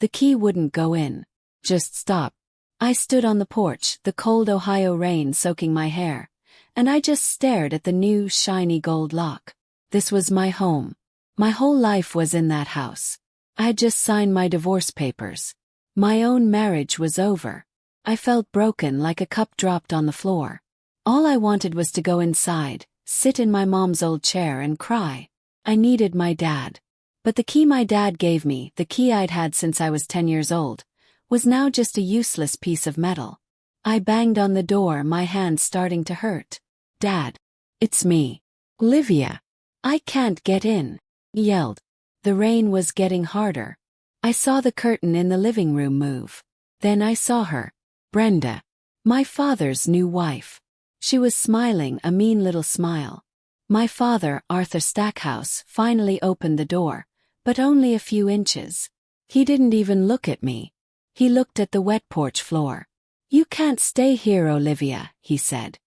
The key wouldn't go in. Just stop. I stood on the porch, the cold Ohio rain soaking my hair, and I just stared at the new, shiny gold lock. This was my home. My whole life was in that house. I had just signed my divorce papers. My own marriage was over. I felt broken, like a cup dropped on the floor. All I wanted was to go inside, sit in my mom's old chair and cry. I needed my dad. But the key my dad gave me, the key I'd had since I was 10 years old, was now just a useless piece of metal. I banged on the door, my hand starting to hurt. "Dad. It's me. Olivia. I can't get in," he yelled. The rain was getting harder. I saw the curtain in the living room move. Then I saw her. Brenda. My father's new wife. She was smiling, a mean little smile. My father, Arthur Stackhouse, finally opened the door, but only a few inches. He didn't even look at me. He looked at the wet porch floor. "You can't stay here, Olivia," he said.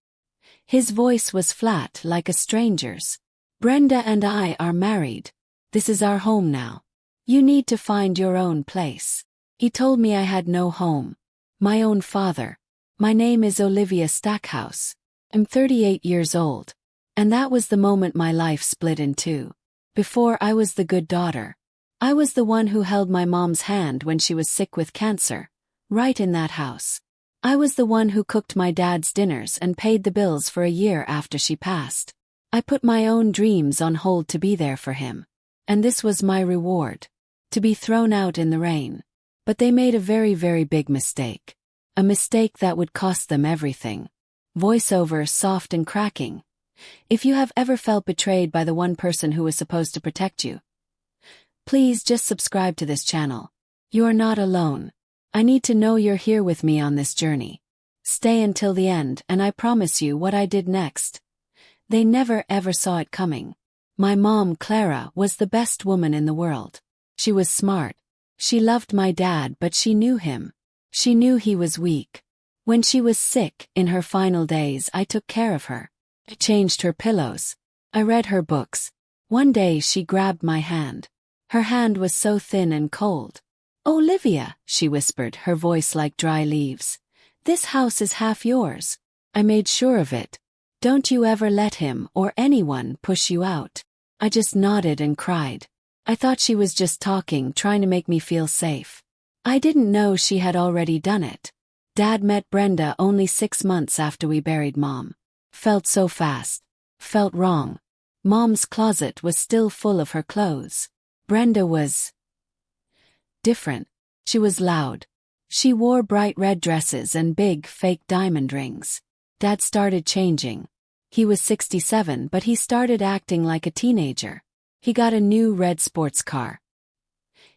His voice was flat, like a stranger's. "Brenda and I are married. This is our home now. You need to find your own place." He told me I had no home. My own father. "My name is Olivia Stackhouse. I'm 38 years old." And that was the moment my life split in two. Before, I was the good daughter. I was the one who held my mom's hand when she was sick with cancer, right in that house. I was the one who cooked my dad's dinners and paid the bills for a year after she passed. I put my own dreams on hold to be there for him. And this was my reward. To be thrown out in the rain. But they made a very, very big mistake. A mistake that would cost them everything. Voiceover soft and cracking. If you have ever felt betrayed by the one person who was supposed to protect you, please just subscribe to this channel. You are not alone. I need to know you're here with me on this journey. Stay until the end, and I promise you what I did next. They never ever saw it coming. My mom, Clara, was the best woman in the world. She was smart. She loved my dad, but she knew him. She knew he was weak. When she was sick, in her final days, I took care of her. I changed her pillows. I read her books. One day she grabbed my hand. Her hand was so thin and cold. "Olivia," she whispered, her voice like dry leaves. "This house is half yours. I made sure of it. Don't you ever let him or anyone push you out." I just nodded and cried. I thought she was just talking, trying to make me feel safe. I didn't know she had already done it. Dad met Brenda only 6 months after we buried Mom. Felt so fast. Felt wrong. Mom's closet was still full of her clothes. Brenda was different. She was loud. She wore bright red dresses and big, fake diamond rings. Dad started changing. He was 67, but he started acting like a teenager. He got a new red sports car.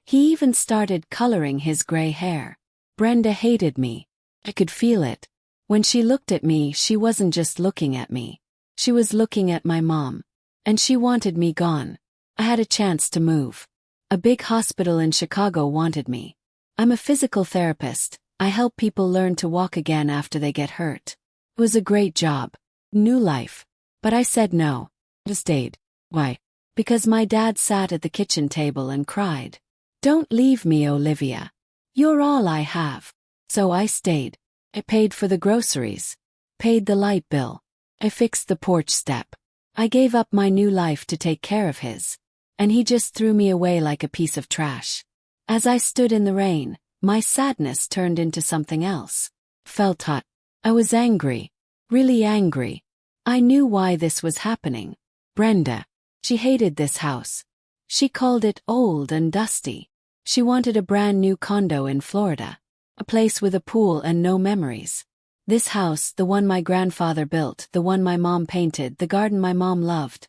He even started coloring his gray hair. Brenda hated me. I could feel it. When she looked at me, she wasn't just looking at me. She was looking at my mom. And she wanted me gone. I had a chance to move. A big hospital in Chicago wanted me. I'm a physical therapist. I help people learn to walk again after they get hurt. It was a great job. New life. But I said no. I stayed. Why? Because my dad sat at the kitchen table and cried. "Don't leave me, Olivia. You're all I have." So I stayed. I paid for the groceries. Paid the light bill. I fixed the porch step. I gave up my new life to take care of his. And he just threw me away like a piece of trash. As I stood in the rain, my sadness turned into something else. Felt hot. I was angry. Really angry. I knew why this was happening. Brenda. She hated this house. She called it old and dusty. She wanted a brand new condo in Florida. A place with a pool and no memories. This house, the one my grandfather built, the one my mom painted, the garden my mom loved.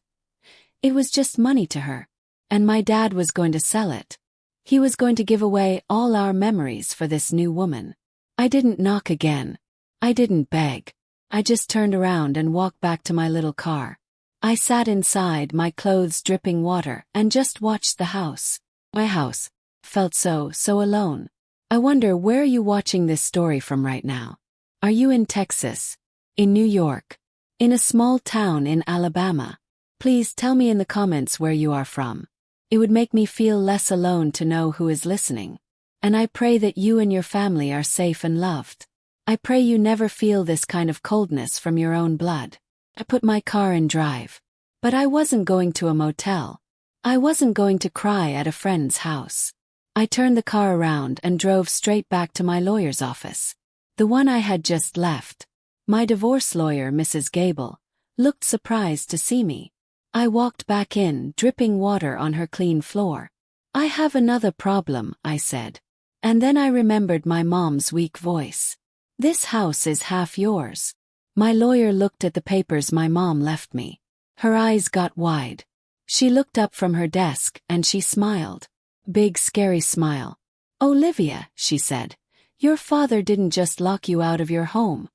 It was just money to her. And my dad was going to sell it. He was going to give away all our memories for this new woman. I didn't knock again. I didn't beg. I just turned around and walked back to my little car. I sat inside, my clothes dripping water, and just watched the house. My house. Felt so alone. I wonder, where are you watching this story from right now? Are you in Texas? In New York? In a small town in Alabama? Please tell me in the comments where you are from. It would make me feel less alone to know who is listening. And I pray that you and your family are safe and loved. I pray you never feel this kind of coldness from your own blood. I put my car in drive. But I wasn't going to a motel. I wasn't going to cry at a friend's house. I turned the car around and drove straight back to my lawyer's office. The one I had just left. My divorce lawyer, Mrs. Gable, looked surprised to see me. I walked back in, dripping water on her clean floor. I have another problem, I said. And then I remembered my mom's weak voice. This house is half yours. My lawyer looked at the papers my mom left me. Her eyes got wide. She looked up from her desk and she smiled. Big scary smile. Olivia, she said, your father didn't just lock you out of your home.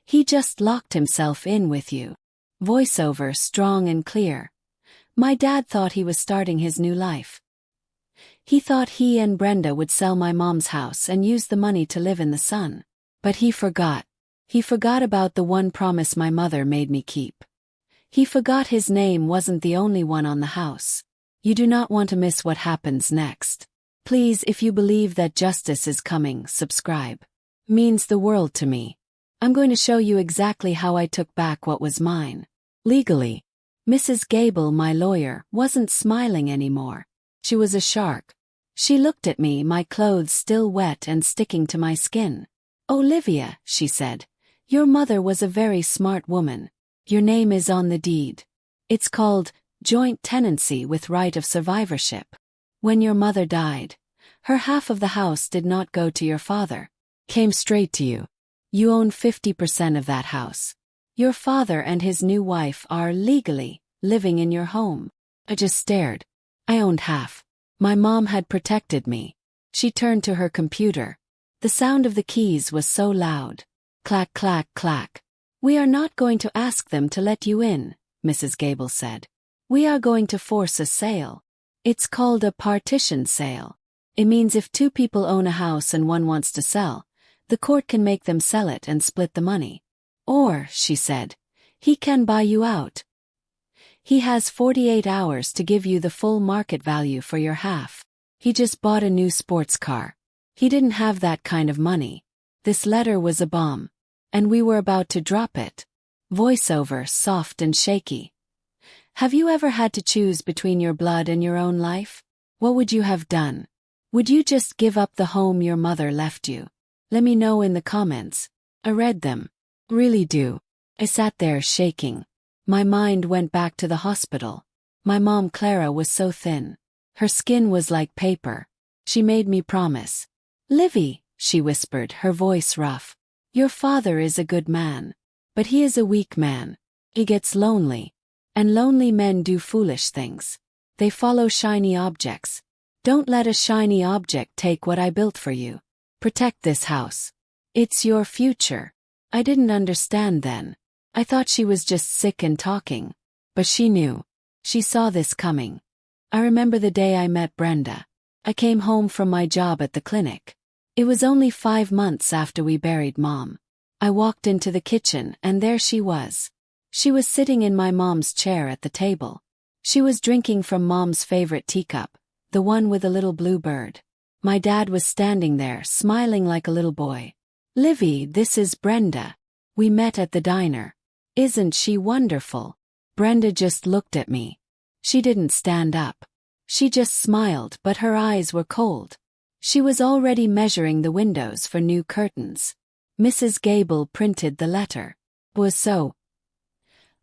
He just locked himself in with you. Voiceover strong and clear. My dad thought he was starting his new life. He thought he and Brenda would sell my mom's house and use the money to live in the sun. But he forgot. He forgot about the one promise my mother made me keep. He forgot his name wasn't the only one on the house. You do not want to miss what happens next. Please, if you believe that justice is coming, subscribe. Means the world to me. I'm going to show you exactly how I took back what was mine. Legally. Mrs. Gable, my lawyer, wasn't smiling anymore. She was a shark. She looked at me, my clothes still wet and sticking to my skin. Olivia, she said, your mother was a very smart woman. Your name is on the deed. It's called joint tenancy with right of survivorship. When your mother died, her half of the house did not go to your father. Came straight to you. You own 50% of that house. Your father and his new wife are legally living in your home. I just stared. I owned half. My mom had protected me. She turned to her computer. The sound of the keys was so loud. Clack, clack, clack. We are not going to ask them to let you in, Mrs. Gable said. We are going to force a sale. It's called a partition sale. It means if two people own a house and one wants to sell, the court can make them sell it and split the money. Or, she said, he can buy you out. He has 48 hours to give you the full market value for your half. He just bought a new sports car. He didn't have that kind of money. This letter was a bomb. And we were about to drop it. Voiceover, soft and shaky. Have you ever had to choose between your blood and your own life? What would you have done? Would you just give up the home your mother left you? Let me know in the comments. I read them. Really do. I sat there shaking. My mind went back to the hospital. My mom Clara was so thin. Her skin was like paper. She made me promise. Livy, she whispered, her voice rough. Your father is a good man. But he is a weak man. He gets lonely. And lonely men do foolish things. They follow shiny objects. Don't let a shiny object take what I built for you. Protect this house. It's your future. I didn't understand then. I thought she was just sick and talking. But she knew. She saw this coming. I remember the day I met Brenda. I came home from my job at the clinic. It was only 5 months after we buried Mom. I walked into the kitchen and there she was. She was sitting in my mom's chair at the table. She was drinking from Mom's favorite teacup, the one with a little blue bird. My dad was standing there, smiling like a little boy. Livy, this is Brenda. We met at the diner. Isn't she wonderful? Brenda just looked at me. She didn't stand up. She just smiled, but her eyes were cold. She was already measuring the windows for new curtains. Mrs. Gable printed the letter. Was so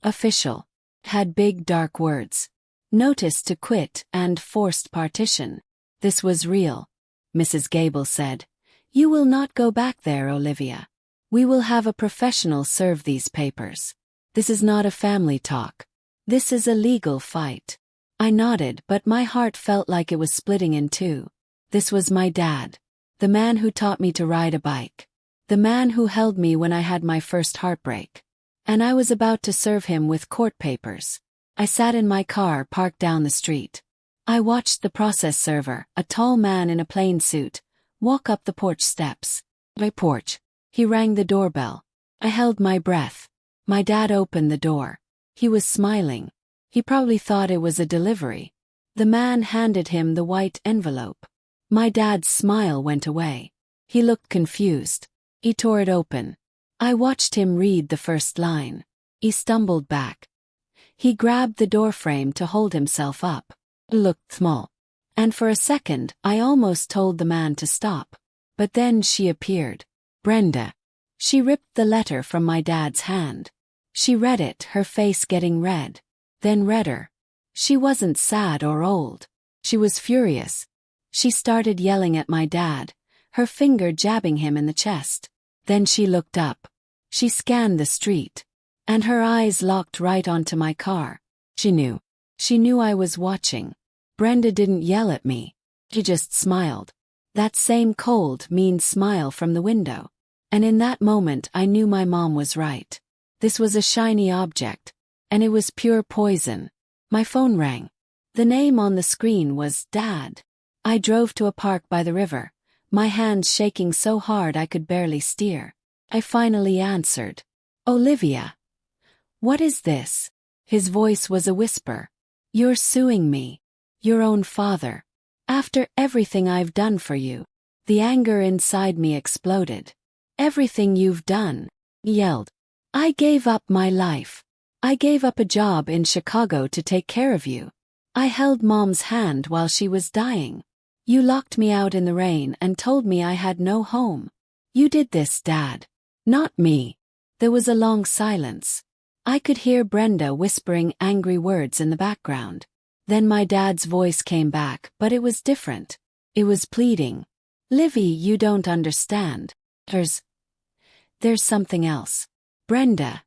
official. Had big dark words. Notice to quit and forced partition. This was real. Mrs. Gable said, "You will not go back there, Olivia. We will have a professional serve these papers. This is not a family talk. This is a legal fight." I nodded, but my heart felt like it was splitting in two. This was my dad. The man who taught me to ride a bike. The man who held me when I had my first heartbreak. And I was about to serve him with court papers. I sat in my car parked down the street. I watched the process server, a tall man in a plain suit, walk up the porch steps. My porch. He rang the doorbell. I held my breath. My dad opened the door. He was smiling. He probably thought it was a delivery. The man handed him the white envelope. My dad's smile went away. He looked confused. He tore it open. I watched him read the first line. He stumbled back. He grabbed the doorframe to hold himself up. It looked small. And for a second, I almost told the man to stop. But then she appeared. Brenda. She ripped the letter from my dad's hand. She read it, her face getting red. Then redder. She wasn't sad or old. She was furious. She started yelling at my dad, her finger jabbing him in the chest. Then she looked up. She scanned the street. And her eyes locked right onto my car. She knew. She knew I was watching. Brenda didn't yell at me. She just smiled. That same cold, mean smile from the window. And in that moment I knew my mom was right. This was a shiny object. And it was pure poison. My phone rang. The name on the screen was Dad. I drove to a park by the river, my hands shaking so hard I could barely steer. I finally answered. Olivia. What is this? His voice was a whisper. You're suing me. Your own father. After everything I've done for you. The anger inside me exploded. Everything you've done. He yelled. I gave up my life. I gave up a job in Chicago to take care of you. I held Mom's hand while she was dying. You locked me out in the rain and told me I had no home. You did this, Dad. Not me. There was a long silence. I could hear Brenda whispering angry words in the background. Then my dad's voice came back, but it was different. It was pleading. Livy, you don't understand. There's something else. Brenda.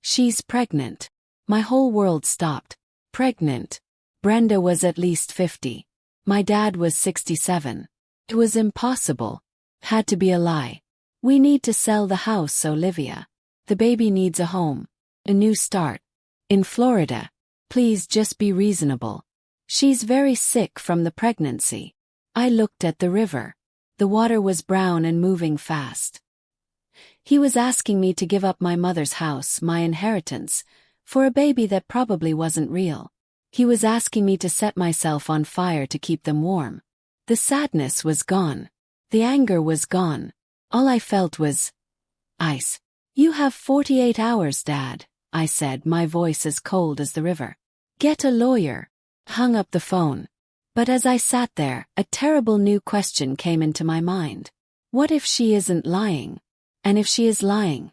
She's pregnant. My whole world stopped. Pregnant. Brenda was at least 50. My dad was 67. It was impossible. Had to be a lie. We need to sell the house, Olivia. The baby needs a home. A new start. In Florida. Please just be reasonable. She's very sick from the pregnancy. I looked at the river. The water was brown and moving fast. He was asking me to give up my mother's house, my inheritance, for a baby that probably wasn't real. He was asking me to set myself on fire to keep them warm. The sadness was gone. The anger was gone. All I felt was ice. You have 48 hours, Dad, I said, my voice as cold as the river. Get a lawyer. Hung up the phone. But as I sat there, a terrible new question came into my mind. What if she isn't lying? And if she is lying?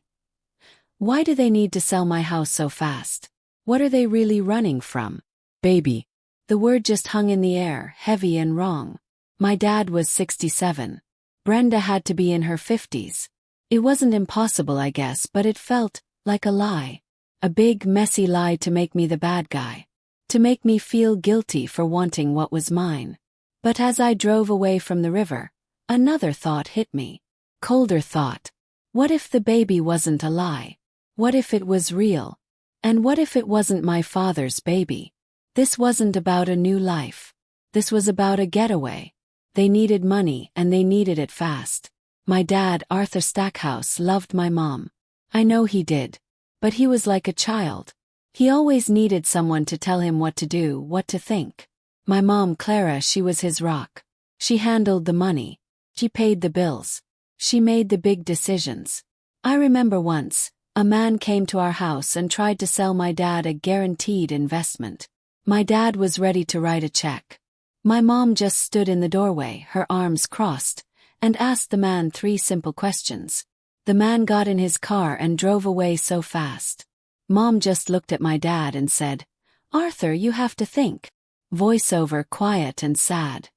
Why do they need to sell my house so fast? What are they really running from? Baby. The word just hung in the air, heavy and wrong. My dad was 67. Brenda had to be in her 50s. It wasn't impossible, I guess, but it felt like a lie. A big, messy lie to make me the bad guy. To make me feel guilty for wanting what was mine. But as I drove away from the river, another thought hit me. Colder thought. What if the baby wasn't a lie? What if it was real? And what if it wasn't my father's baby? This wasn't about a new life. This was about a getaway. They needed money and they needed it fast. My dad, Arthur Stackhouse, loved my mom. I know he did. But he was like a child. He always needed someone to tell him what to do, what to think. My mom, Clara, she was his rock. She handled the money. She paid the bills. She made the big decisions. I remember once, a man came to our house and tried to sell my dad a guaranteed investment. My dad was ready to write a check. My mom just stood in the doorway, her arms crossed, and asked the man 3 simple questions. The man got in his car and drove away so fast. Mom just looked at my dad and said, Arthur, you have to think. Voiceover quiet and sad.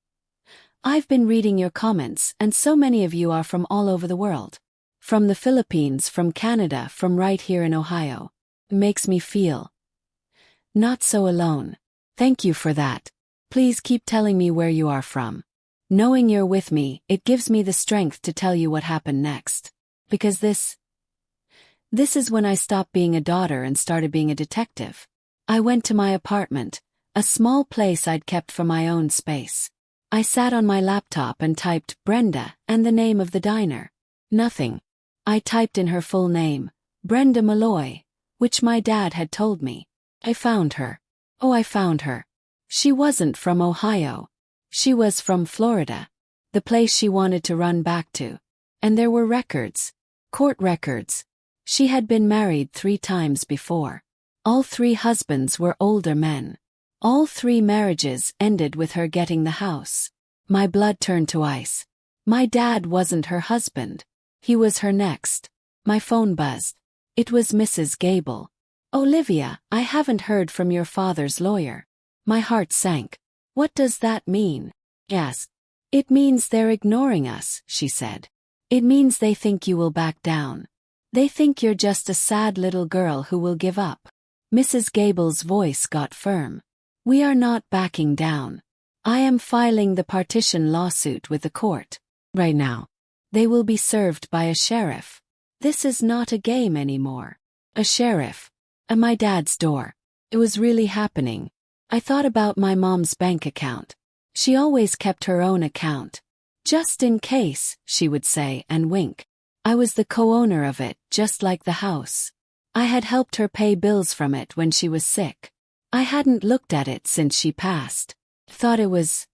I've been reading your comments and so many of you are from all over the world. From the Philippines, from Canada, from right here in Ohio. It makes me feel not so alone. Thank you for that. Please keep telling me where you are from. Knowing you're with me, it gives me the strength to tell you what happened next. Because this is when I stopped being a daughter and started being a detective. I went to my apartment, a small place I'd kept for my own space. I sat on my laptop and typed Brenda and the name of the diner. Nothing. I typed in her full name, Brenda Malloy, which my dad had told me. I found her. Oh, I found her. She wasn't from Ohio. She was from Florida, the place she wanted to run back to. And there were records. Court records. She had been married 3 times before. All 3 husbands were older men. All 3 marriages ended with her getting the house. My blood turned to ice. My dad wasn't her husband. He was her next. My phone buzzed. It was Mrs. Gable. "Olivia, I haven't heard from your father's lawyer." My heart sank. "What does that mean?" "Yes. It means they're ignoring us," she said. "It means they think you will back down. They think you're just a sad little girl who will give up." Mrs. Gable's voice got firm. "We are not backing down. I am filing the partition lawsuit with the court. Right now. They will be served by a sheriff. This is not a game anymore. A sheriff. At my dad's door. It was really happening. I thought about my mom's bank account. She always kept her own account. Just in case, she would say and wink. I was the co-owner of it, just like the house. I had helped her pay bills from it when she was sick. I hadn't looked at it since she passed. Thought it was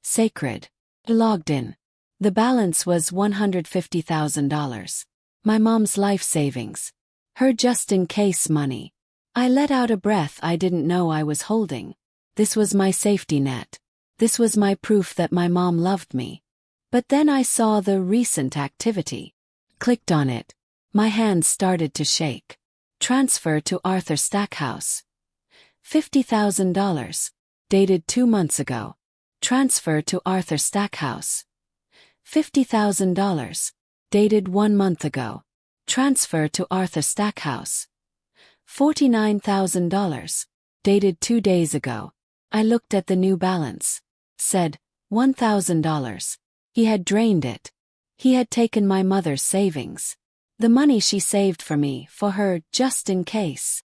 sacred. I logged in. The balance was $150,000. My mom's life savings. Her just-in-case money. I let out a breath I didn't know I was holding. This was my safety net. This was my proof that my mom loved me. But then I saw the recent activity. Clicked on it. My hands started to shake. Transfer to Arthur Stackhouse. $50,000. Dated 2 months ago. Transfer to Arthur Stackhouse. $50,000. Dated 1 month ago. Transfer to Arthur Stackhouse. $49,000. Dated 2 days ago. I looked at the new balance. Said, $1,000. He had drained it. He had taken my mother's savings. The money she saved for me, for her, just in case.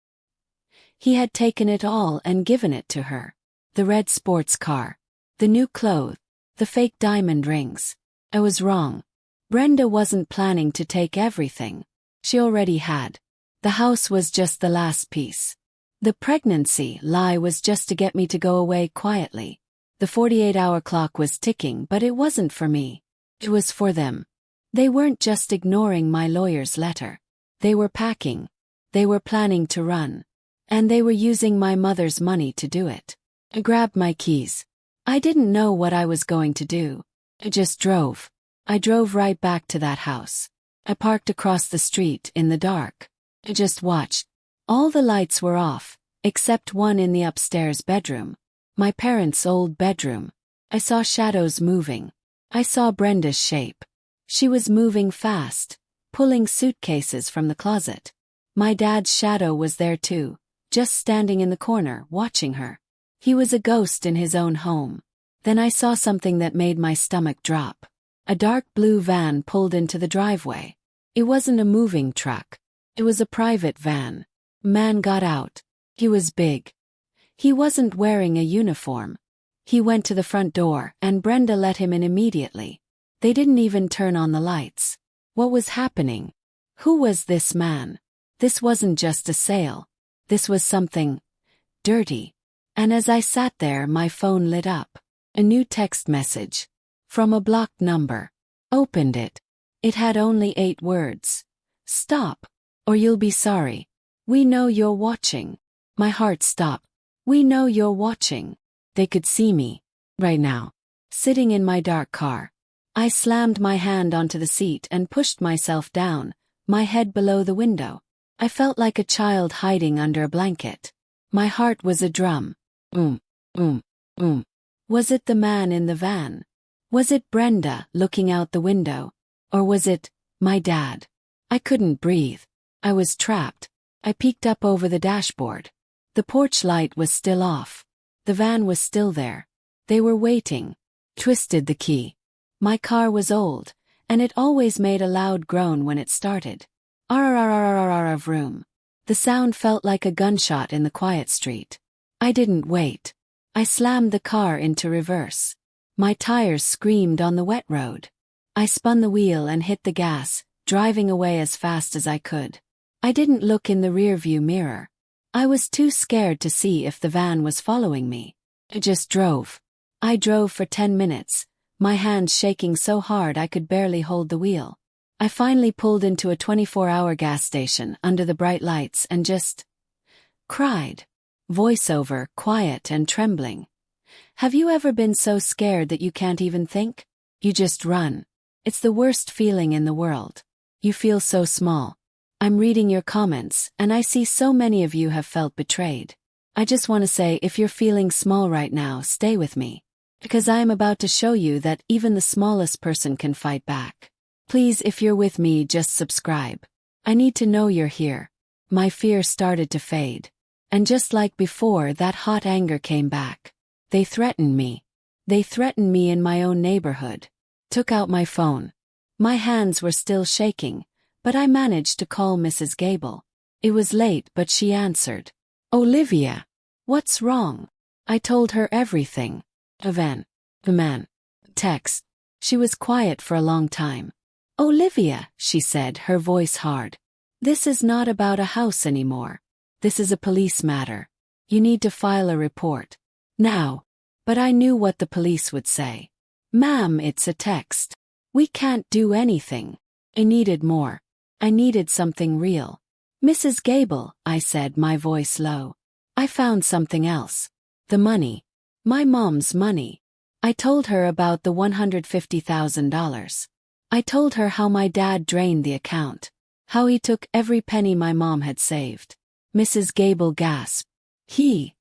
He had taken it all and given it to her. The red sports car. The new clothes. The fake diamond rings. I was wrong. Brenda wasn't planning to take everything. She already had. The house was just the last piece. The pregnancy lie was just to get me to go away quietly. The 48-hour clock was ticking, but it wasn't for me. It was for them. They weren't just ignoring my lawyer's letter. They were packing. They were planning to run. And they were using my mother's money to do it. I grabbed my keys. I didn't know what I was going to do. I just drove. I drove right back to that house. I parked across the street in the dark. I just watched. All the lights were off, except one in the upstairs bedroom. My parents' old bedroom. I saw shadows moving. I saw Brenda's shape. She was moving fast, pulling suitcases from the closet. My dad's shadow was there too, just standing in the corner, watching her. He was a ghost in his own home. Then I saw something that made my stomach drop. A dark blue van pulled into the driveway. It wasn't a moving truck. It was a private van. A man got out. He was big. He wasn't wearing a uniform. He went to the front door, and Brenda let him in immediately. They didn't even turn on the lights. What was happening? Who was this man? This wasn't just a sale. This was something dirty. And as I sat there, my phone lit up. A new text message. From a blocked number. Opened it. It had only 8 words. "Stop. Or you'll be sorry. We know you're watching." My heart stopped. We know you're watching. They could see me. Right now. Sitting in my dark car. I slammed my hand onto the seat and pushed myself down, my head below the window. I felt like a child hiding under a blanket. My heart was a drum. Oom, oom, oom. Was it the man in the van? Was it Brenda looking out the window? Or was it my dad? I couldn't breathe. I was trapped. I peeked up over the dashboard. The porch light was still off. The van was still there. They were waiting. Twisted the key. My car was old, and it always made a loud groan when it started. R vroom. The sound felt like a gunshot in the quiet street. I didn't wait. I slammed the car into reverse. My tires screamed on the wet road. I spun the wheel and hit the gas, driving away as fast as I could. I didn't look in the rearview mirror. I was too scared to see if the van was following me. I just drove. I drove for 10 minutes, my hands shaking so hard I could barely hold the wheel. I finally pulled into a 24-hour gas station under the bright lights and just cried. Voiceover, quiet and trembling. Have you ever been so scared that you can't even think? You just run. It's the worst feeling in the world. You feel so small. I'm reading your comments, and I see so many of you have felt betrayed. I just want to say, if you're feeling small right now, stay with me. Because I am about to show you that even the smallest person can fight back. Please, if you're with me, just subscribe. I need to know you're here. My fear started to fade. And just like before, that hot anger came back. They threatened me. They threatened me in my own neighborhood. Took out my phone. My hands were still shaking, but I managed to call Mrs. Gable. It was late, but she answered. Olivia. What's wrong? I told her everything. The man. Text. She was quiet for a long time. Olivia, she said, her voice hard. This is not about a house anymore. This is a police matter. You need to file a report. Now. But I knew what the police would say. Ma'am, it's a text. We can't do anything. I needed more. I needed something real. Mrs. Gable, I said, my voice low. I found something else. The money. My mom's money. I told her about the $150,000. I told her how my dad drained the account. How he took every penny my mom had saved. Mrs. Gable gasped. He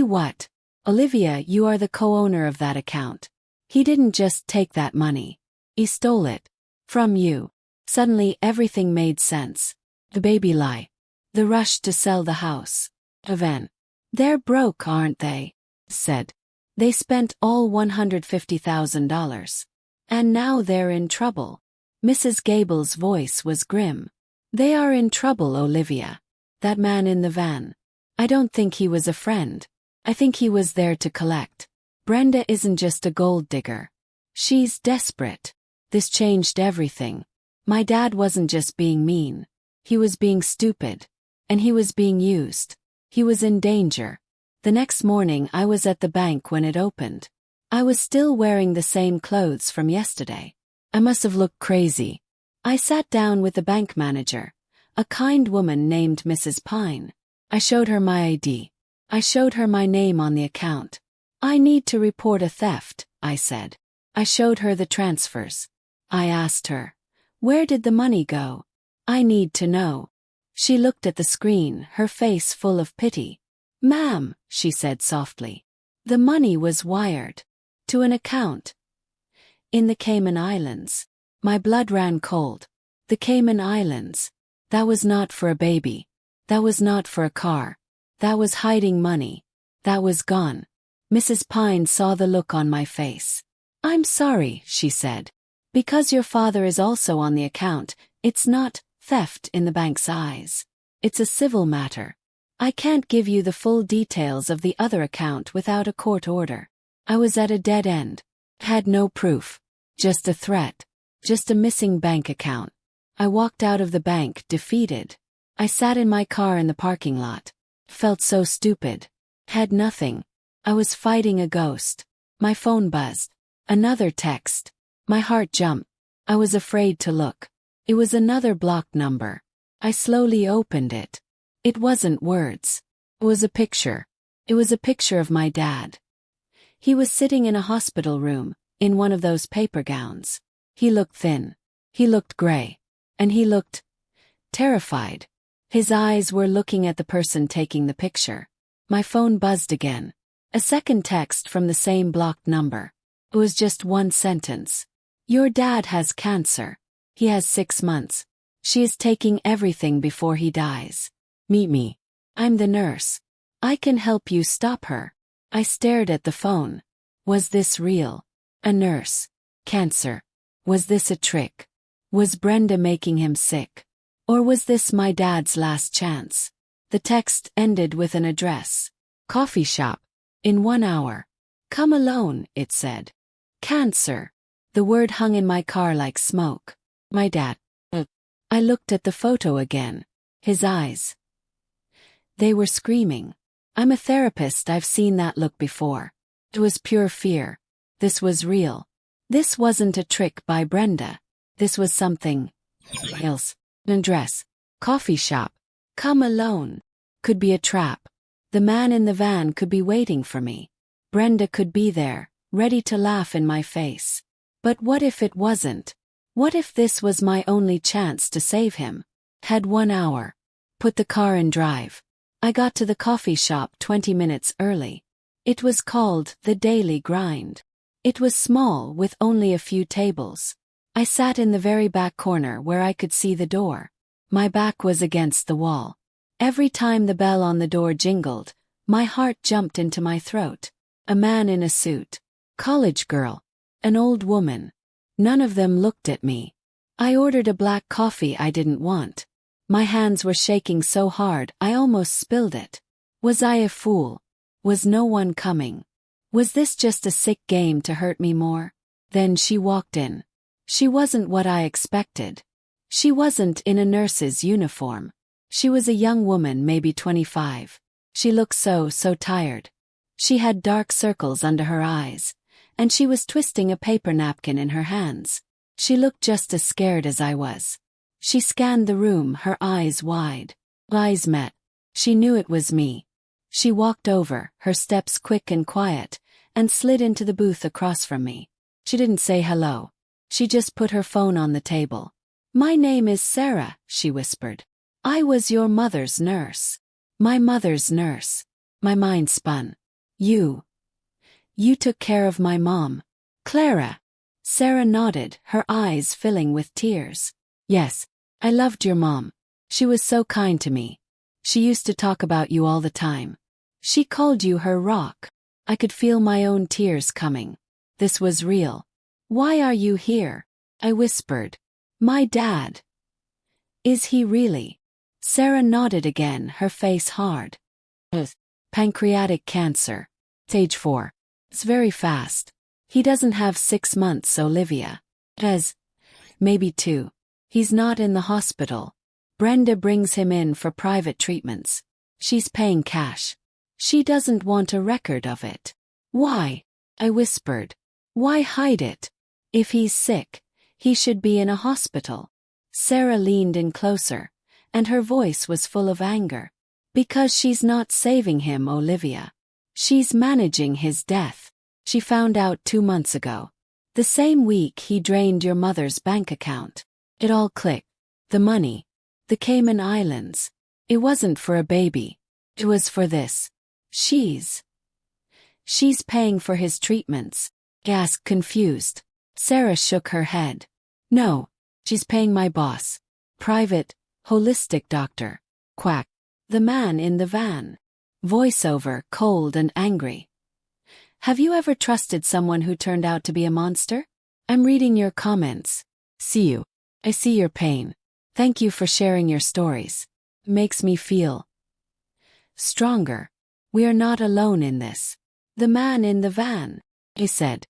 what? Olivia, you are the co-owner of that account. He didn't just take that money. He stole it. From you. Suddenly everything made sense. The baby lie. The rush to sell the house. They're broke, aren't they? Said. They spent all $150,000. And now they're in trouble. Mrs. Gable's voice was grim. They are in trouble, Olivia. That man in the van. I don't think he was a friend. I think he was there to collect. Brenda isn't just a gold digger. She's desperate. This changed everything. My dad wasn't just being mean. He was being stupid. And he was being used. He was in danger. The next morning I was at the bank when it opened. I was still wearing the same clothes from yesterday. I must have looked crazy. I sat down with the bank manager, a kind woman named Mrs. Pine. I showed her my ID. I showed her my name on the account. I need to report a theft, I said. I showed her the transfers. I asked her, where did the money go? I need to know. She looked at the screen, her face full of pity. Ma'am, she said softly. The money was wired. To an account. In the Cayman Islands. My blood ran cold. The Cayman Islands. That was not for a baby. That was not for a car. That was hiding money. That was gone. Mrs. Pine saw the look on my face. I'm sorry, she said. Because your father is also on the account, it's not theft in the bank's eyes. It's a civil matter. I can't give you the full details of the other account without a court order. I was at a dead end. Had no proof. Just a threat. Just a missing bank account. I walked out of the bank, defeated. I sat in my car in the parking lot. Felt so stupid. Had nothing. I was fighting a ghost. My phone buzzed. Another text. My heart jumped. I was afraid to look. It was another blocked number. I slowly opened it. It wasn't words. It was a picture. It was a picture of my dad. He was sitting in a hospital room, in one of those paper gowns. He looked thin. He looked gray. And he looked terrified. His eyes were looking at the person taking the picture. My phone buzzed again. A second text from the same blocked number. It was just one sentence. Your dad has cancer. He has 6 months. She is taking everything before he dies. Meet me. I'm the nurse. I can help you stop her. I stared at the phone. Was this real? A nurse. Cancer. Was this a trick? Was Brenda making him sick? Or was this my dad's last chance? The text ended with an address. Coffee shop. In 1 hour. Come alone, it said. Cancer. The word hung in my car like smoke. My dad. I looked at the photo again. His eyes. They were screaming. I'm a therapist, I've seen that look before. It was pure fear. This was real. This wasn't a trick by Brenda. This was something else. An address. Coffee shop. Come alone. Could be a trap. The man in the van could be waiting for me. Brenda could be there, ready to laugh in my face. But what if it wasn't? What if this was my only chance to save him? Had 1 hour. Put the car in drive. I got to the coffee shop 20 minutes early. It was called The Daily Grind. It was small with only a few tables. I sat in the very back corner where I could see the door. My back was against the wall. Every time the bell on the door jingled, my heart jumped into my throat. A man in a suit. College girl. An old woman. None of them looked at me. I ordered a black coffee I didn't want. My hands were shaking so hard I almost spilled it. Was I a fool? Was no one coming? Was this just a sick game to hurt me more? Then she walked in. She wasn't what I expected. She wasn't in a nurse's uniform. She was a young woman, maybe 25. She looked so tired. She had dark circles under her eyes, and she was twisting a paper napkin in her hands. She looked just as scared as I was. She scanned the room, her eyes wide. Eyes met. She knew it was me. She walked over, her steps quick and quiet, and slid into the booth across from me. She didn't say hello. She just put her phone on the table. "My name is Sarah," she whispered. "I was your mother's nurse." My mother's nurse. My mind spun. You took care of my mom. Clara. Sarah nodded, her eyes filling with tears. "Yes, I loved your mom. She was so kind to me. She used to talk about you all the time. She called you her rock." I could feel my own tears coming. This was real. "Why are you here?" I whispered. "My dad." "Is he really?" Sarah nodded again, her face hard. "Pancreatic cancer. Stage 4. It's very fast. He doesn't have 6 months, Olivia. Has maybe 2. He's not in the hospital. Brenda brings him in for private treatments. She's paying cash. She doesn't want a record of it." "Why?" I whispered. "Why hide it? If he's sick, he should be in a hospital." Sarah leaned in closer, and her voice was full of anger. "Because she's not saving him, Olivia. She's managing his death. She found out 2 months ago. The same week he drained your mother's bank account. It all clicked. The money. The Cayman Islands. It wasn't for a baby. It was for this. She's paying for his treatments." I asked, confused. Sarah shook her head. "No, she's paying my boss. Private, holistic doctor." Quack. The man in the van. Voiceover, cold and angry. "Have you ever trusted someone who turned out to be a monster? I'm reading your comments. See you. I see your pain. Thank you for sharing your stories. It makes me feel stronger. We are not alone in this." "The man in the van," he said.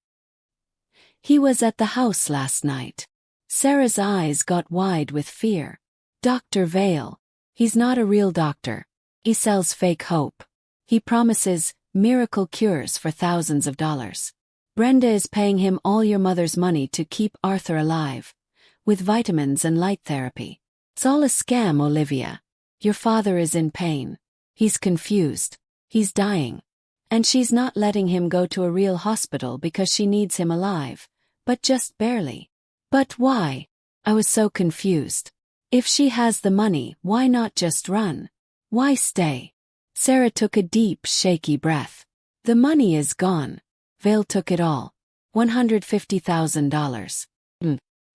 "He was at the house last night." Sarah's eyes got wide with fear. "Dr. Vale. He's not a real doctor. He sells fake hope. He promises miracle cures for thousands of dollars. Brenda is paying him all your mother's money to keep Arthur alive, with vitamins and light therapy. It's all a scam, Olivia. Your father is in pain. He's confused. He's dying. And she's not letting him go to a real hospital because she needs him alive, but just barely." "But why?" I was so confused. If she has the money, why not just run? Why stay? Sarah took a deep, shaky breath. "The money is gone. Vale took it all. $150,000.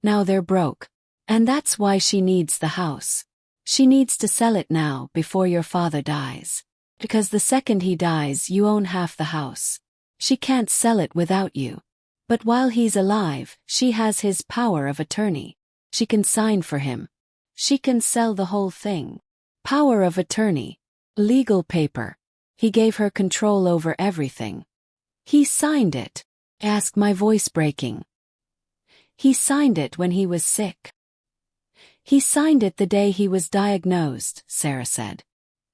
Now they're broke. And that's why she needs the house. She needs to sell it now before your father dies. Because the second he dies, you own half the house. She can't sell it without you. But while he's alive, she has his power of attorney. She can sign for him. She can sell the whole thing. Power of attorney. Legal paper. He gave her control over everything." "He signed it?" I asked, my voice breaking. "He signed it when he was sick. He signed it the day he was diagnosed," Sarah said.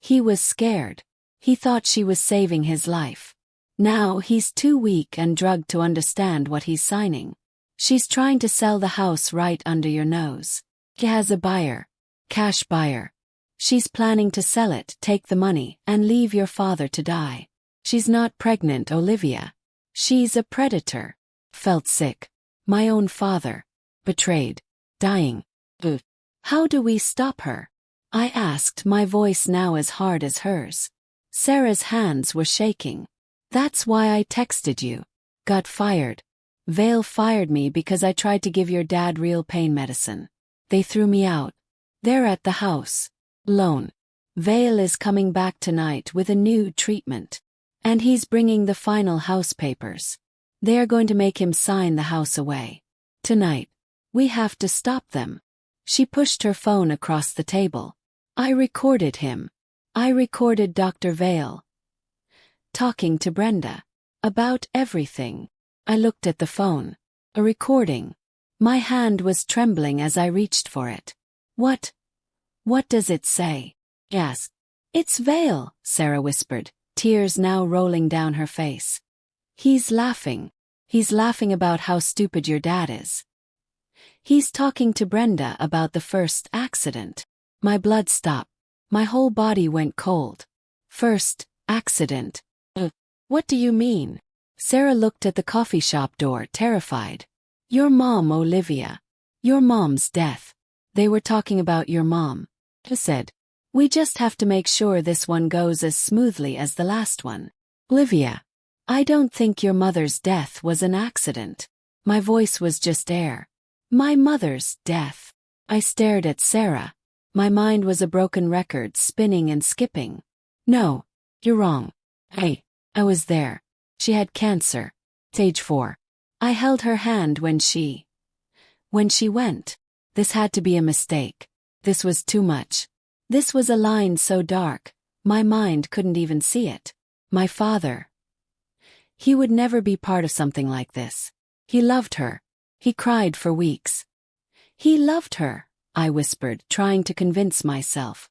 "He was scared. He thought she was saving his life. Now he's too weak and drugged to understand what he's signing. She's trying to sell the house right under your nose. He has a buyer. Cash buyer. She's planning to sell it, take the money, and leave your father to die. She's not pregnant, Olivia. She's a predator. Felt sick. My own father. Betrayed. Dying. How do we stop her? I asked, my voice now as hard as hers. Sarah's hands were shaking. That's why I texted you. Got fired. Vale fired me because I tried to give your dad real pain medicine. They threw me out. They're at the house. Alone. Vale is coming back tonight with a new treatment. And he's bringing the final house papers. They are going to make him sign the house away. Tonight. We have to stop them. She pushed her phone across the table. I recorded him. I recorded Dr. Vale. Talking to Brenda. About everything. I looked at the phone. A recording. My hand was trembling as I reached for it. What does it say? Yes. It's Vale, Sarah whispered, tears now rolling down her face. He's laughing. He's laughing about how stupid your dad is. He's talking to Brenda about the first accident. My blood stopped. My whole body went cold. First accident. What do you mean? Sarah looked at the coffee shop door, terrified. Your mom, Olivia. Your mom's death. They were talking about your mom. I said, we just have to make sure this one goes as smoothly as the last one. Olivia, I don't think your mother's death was an accident. My voice was just air. My mother's death. I stared at Sarah. My mind was a broken record, spinning and skipping. No, you're wrong. I was there. She had cancer. Stage 4. I held her hand when she went. This had to be a mistake. This was too much. This was a line so dark, my mind couldn't even see it. My father. He would never be part of something like this. He loved her. He cried for weeks. He loved her, I whispered, trying to convince myself.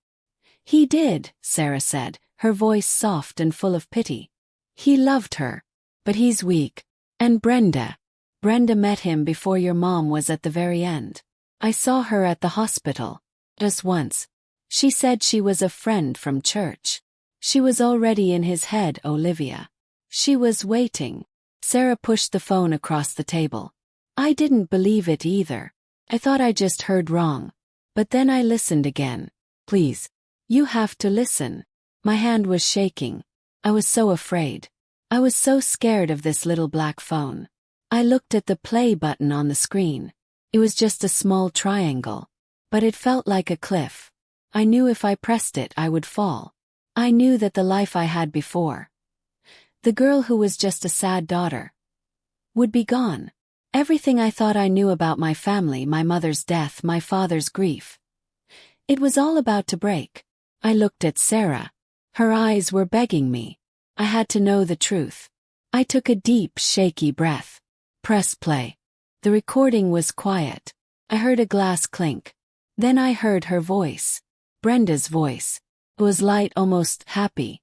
He did, Sarah said, her voice soft and full of pity. He loved her. But he's weak. And Brenda met him before your mom was at the very end. I saw her at the hospital. Just once. She said she was a friend from church. She was already in his head, Olivia. She was waiting. Sarah pushed the phone across the table. I didn't believe it either. I thought I just heard wrong. But then I listened again. Please. You have to listen. My hand was shaking. I was so afraid. I was so scared of this little black phone. I looked at the play button on the screen. It was just a small triangle. But it felt like a cliff. I knew if I pressed it I would fall. I knew that the life I had before, the girl who was just a sad daughter, would be gone. Everything I thought I knew about my family, my mother's death, my father's grief. It was all about to break. I looked at Sarah. Her eyes were begging me. I had to know the truth. I took a deep, shaky breath. Press play. The recording was quiet. I heard a glass clink. Then I heard her voice. Brenda's voice. It was light, almost happy.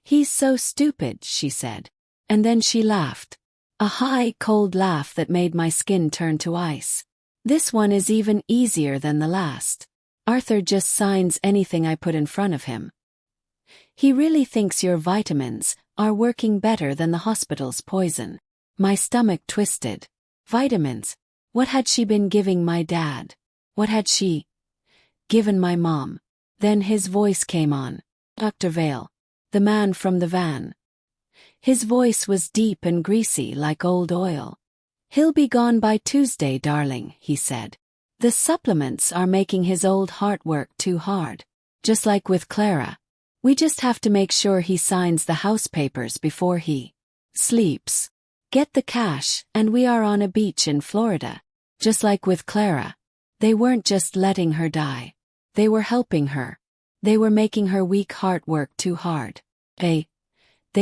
He's so stupid, she said. And then she laughed. A high, cold laugh that made my skin turn to ice. This one is even easier than the last. Arthur just signs anything I put in front of him. He really thinks your vitamins are working better than the hospital's poison. My stomach twisted. Vitamins. What had she been giving my dad? What had she given my mom? Then his voice came on. Dr. Vale. The man from the van. His voice was deep and greasy like old oil. He'll be gone by Tuesday, darling, he said. The supplements are making his old heart work too hard. Just like with Clara. We just have to make sure he signs the house papers before he sleeps. Get the cash, and we are on a beach in Florida. Just like with Clara. They weren't just letting her die. They were helping her. They were making her weak heart work too hard. They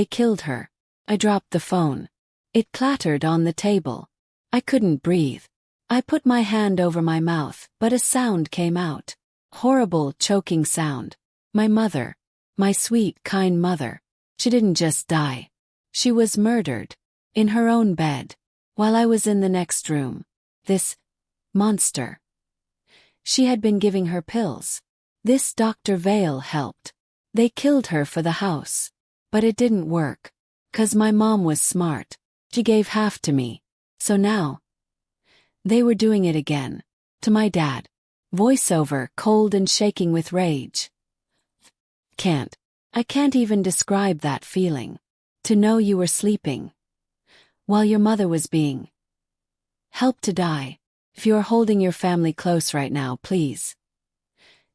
killed her. I dropped the phone. It clattered on the table. I couldn't breathe. I put my hand over my mouth, but a sound came out. Horrible, choking sound. My mother. My sweet, kind mother. She didn't just die. She was murdered. In her own bed. While I was in the next room. This monster. She had been giving her pills. This Dr. Vale helped. They killed her for the house. But it didn't work. 'Cause my mom was smart. She gave half to me. So now. They were doing it again. To my dad. Voiceover, cold and shaking with rage. I can't even describe that feeling. To know you were sleeping. While your mother was being helped to die. If you're holding your family close right now, please.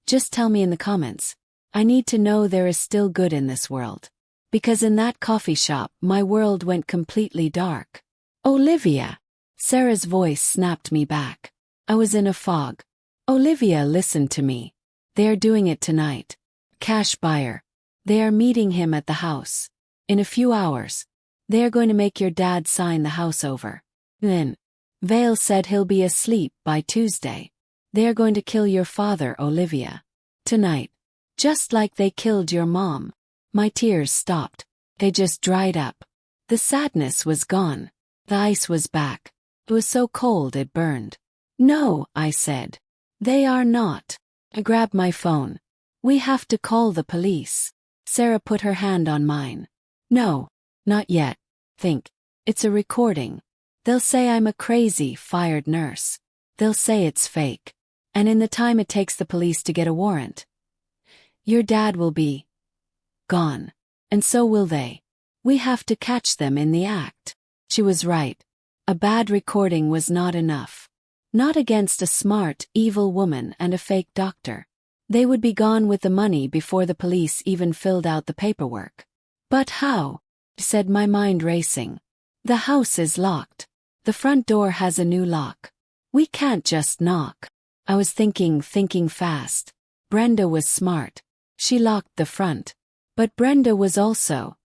Just tell me in the comments. I need to know there is still good in this world. Because in that coffee shop, my world went completely dark. Olivia! Sarah's voice snapped me back. I was in a fog. Olivia, listen to me. They are doing it tonight. Cash buyer. They are meeting him at the house. In a few hours. They are going to make your dad sign the house over. Then. Vale said he'll be asleep by Tuesday. They are going to kill your father, Olivia. Tonight. Just like they killed your mom. My tears stopped. They just dried up. The sadness was gone. The ice was back. It was so cold it burned. No, I said. They are not. I grabbed my phone. We have to call the police. Sarah put her hand on mine. No, not yet. Think. It's a recording. They'll say I'm a crazy, fired nurse. They'll say it's fake. And in the time it takes the police to get a warrant, your dad will be gone. And so will they. We have to catch them in the act. She was right. A bad recording was not enough. Not against a smart, evil woman and a fake doctor. They would be gone with the money before the police even filled out the paperwork. But how? Said, my mind racing. The house is locked. The front door has a new lock. We can't just knock. I was thinking fast. Brenda was smart. She locked the front. But Brenda was also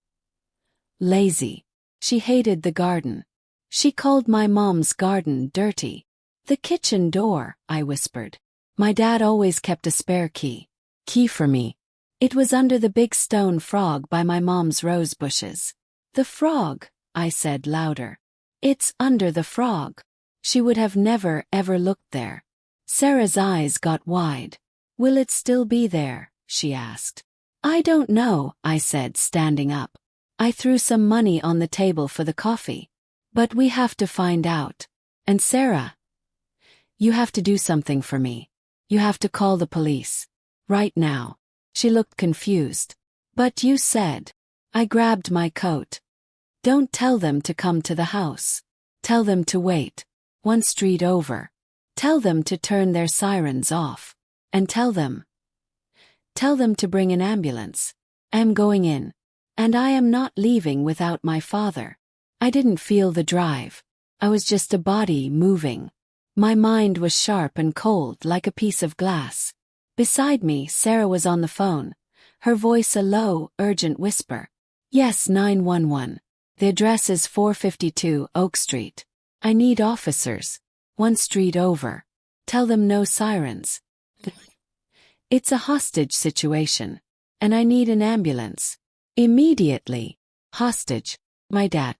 lazy. She hated the garden. She called my mom's garden dirty. The kitchen door, I whispered. My dad always kept a spare key. Key for me. It was under the big stone frog by my mom's rose bushes. The frog, I said louder. It's under the frog. She would have never ever looked there. Sarah's eyes got wide. Will it still be there? She asked. I don't know, I said, standing up. I threw some money on the table for the coffee. But we have to find out. And Sarah, you have to do something for me. You have to call the police. Right now. She looked confused. But you said. I grabbed my coat. Don't tell them to come to the house. Tell them to wait. One street over. Tell them to turn their sirens off. And tell them to bring an ambulance. I'm going in. And I am not leaving without my father. I didn't feel the drive. I was just a body moving. My mind was sharp and cold like a piece of glass. Beside me, Sarah was on the phone. Her voice a low, urgent whisper. Yes, 911. The address is 452 Oak Street. I need officers. One street over. Tell them no sirens. It's a hostage situation. And I need an ambulance. Immediately. Hostage. My dad.